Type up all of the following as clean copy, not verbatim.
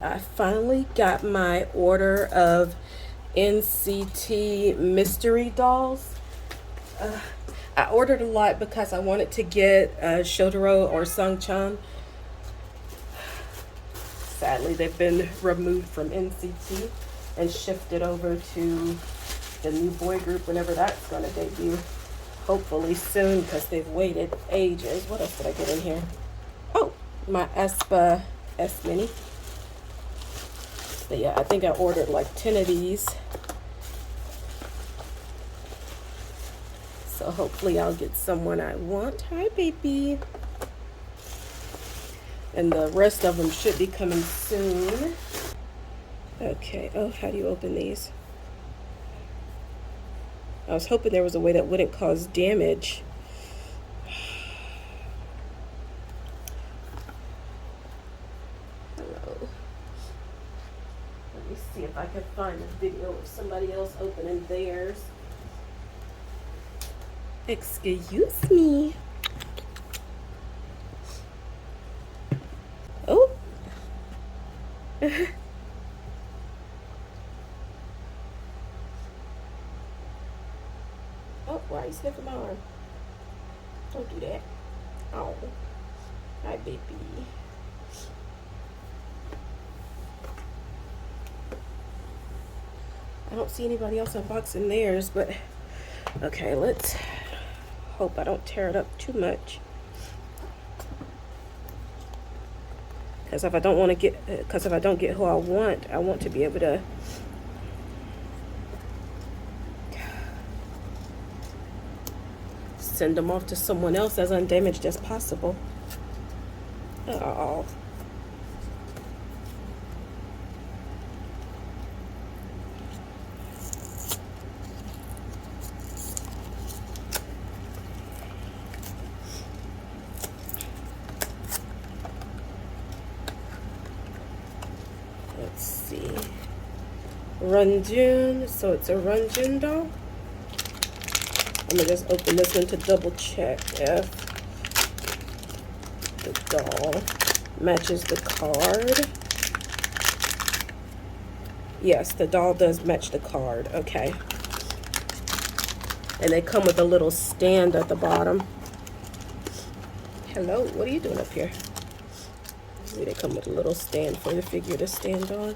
I finally got my order of NCT mystery dolls. Uh, I ordered a lot because I wanted to get Shotaro or Sungchan. Sadly, they've been removed from NCT and shifted over to the new boy group whenever that's going to debut. Hopefully soon because they've waited ages. What else did I get in here? Oh, my Espa S Mini. But yeah, I think I ordered like 10 of these. So hopefully I'll get someone I want. Hi, baby. And the rest of them should be coming soon. Okay. Oh, how do you open these? I was hoping there was a way that wouldn't cause damage. Hello. Let me see if I can find a video of somebody else opening theirs. Excuse me. Oh. Oh, why are you sniffing my arm? Don't do that. Oh. Hi, baby. I don't see anybody else unboxing theirs, but okay, let's hope I don't tear it up too much. Because if I don't want to get, because if I don't get who I want to be able to send them off to someone else as undamaged as possible. Oh. Let's see. Ranjun. So it's a Ranjun doll. I'm gonna just open this one to double check if the doll matches the card. Yes, the doll does match the card. Okay. And they come with a little stand at the bottom. Hello, what are you doing up here? See, they come with a little stand for the figure to stand on.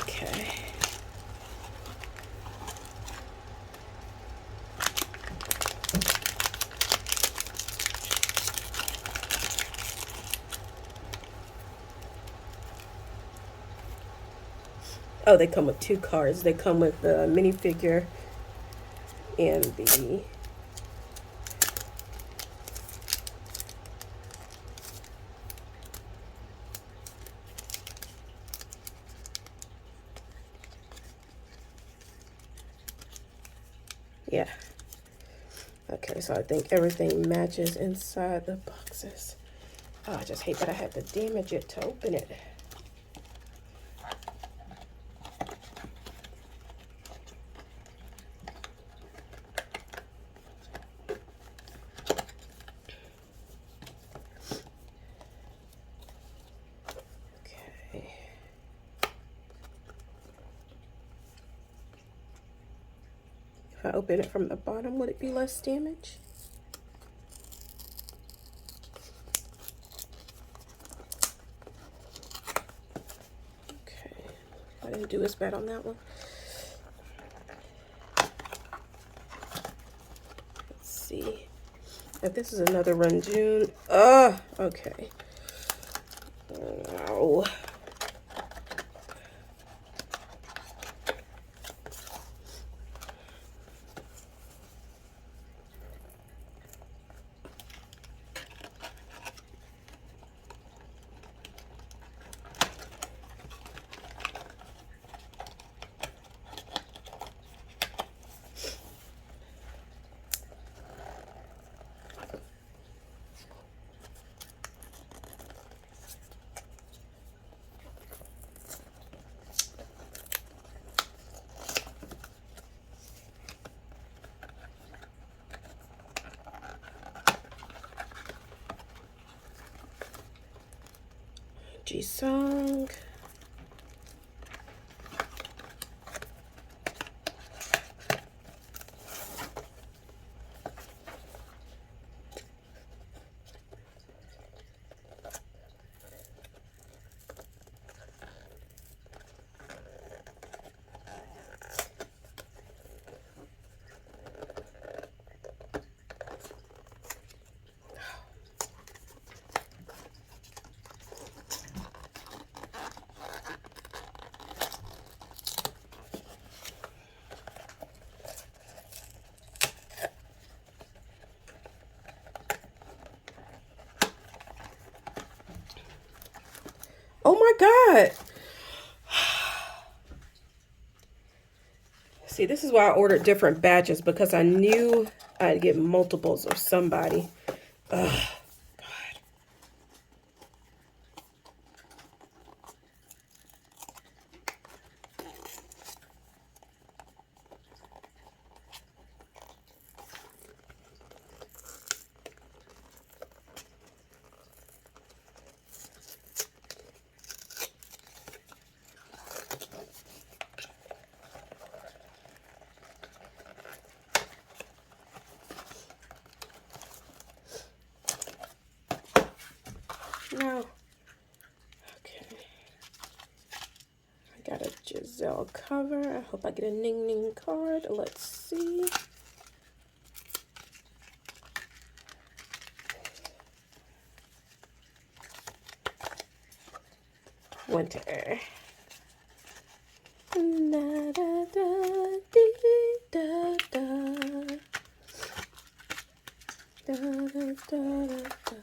Okay. Oh, they come with two cards. They come with the minifigure and the yeah. Okay, so I think everything matches inside the boxes. Oh, I just hate that I had to damage it to open it. Okay. If I open it from the bottom, would it be less damage? Okay. I didn't do as bad on that one. Let's see. If this is another Ranjun. Okay. Wow. Song. Oh my God. See, this is why I ordered different batches, because I knew I'd get multiples of somebody. Ugh. No. Okay. I got a Giselle cover. I hope I get a Ning Ning card. Let's see. Winter. Da, da, da, dee, da, da. Da, da, da, da, da.